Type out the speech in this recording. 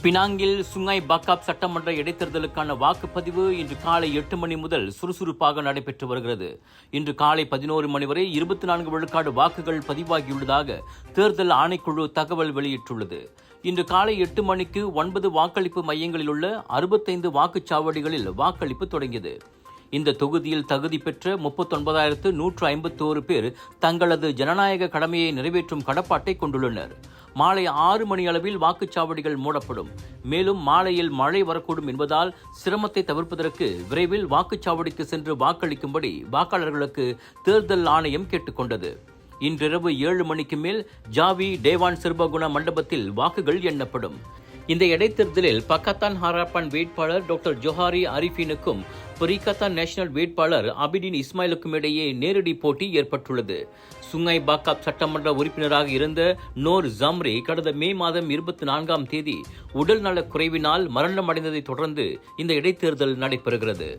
பினாங்கில் சுங்காய் பாக்காப் சட்டமன்ற இடைத்தேர்தலுக்கான வாக்குப்பதிவு இன்று காலை 8 மணி முதல் சுறுசுறுப்பாக நடைபெற்று வருகிறது. இன்று காலை 11 மணி வரை 24 விழுக்காடு வாக்குகள் பதிவாகியுள்ளதாக தேர்தல் ஆணைக்குழு தகவல் வெளியிட்டுள்ளது. இன்று காலை 8 மணிக்கு 9 வாக்களிப்பு மையங்களில் உள்ள 65 வாக்குச்சாவடிகளில் வாக்களிப்பு தொடங்கியது. இந்த தொகுதியில் தகுதி பெற்ற 39,151 பேர் தங்களது ஜனநாயக கடமையை நிறைவேற்றும் கடப்பாட்டை கொண்டுள்ளனர். மாலை 6 மணி அளவில் வாக்குச்சாவடிகள் மூடப்படும். மேலும் மாலையில் மழை வரக்கூடும் என்பதால் சிரமத்தை தவிர்ப்பதற்கு விரைவில் வாக்குச்சாவடிக்கு சென்று வாக்களிக்கும்படி வாக்காளர்களுக்கு தேர்தல் ஆணையம் கேட்டுக்கொண்டது. இன்றிரவு 7 மணிக்கு மேல் ஜாவி டேவான் சிறுபகுண மண்டபத்தில் வாக்குகள் எண்ணப்படும். இந்த இடைத்தேர்தலில் பக்கத்தான் ஹராப்பான் வேட்பாளர் டாக்டர் ஜோஹாரி அரிஃபினுக்கும் பரிகத்தான் நேஷனல் வேட்பாளர் அபிடின் இஸ்மாயிலுக்கும் இடையே நேரடி போட்டி ஏற்பட்டுள்ளது. சுங்காய் பாக்காப் சட்டமன்ற உறுப்பினராக இருந்த நோர் ஜம்ரி கடந்த மே மாதம் 24ஆம் தேதி உடல் நலக் குறைவினால் மரணமடைந்ததை தொடர்ந்து இந்த இடைத்தேர்தல் நடைபெறுகிறது.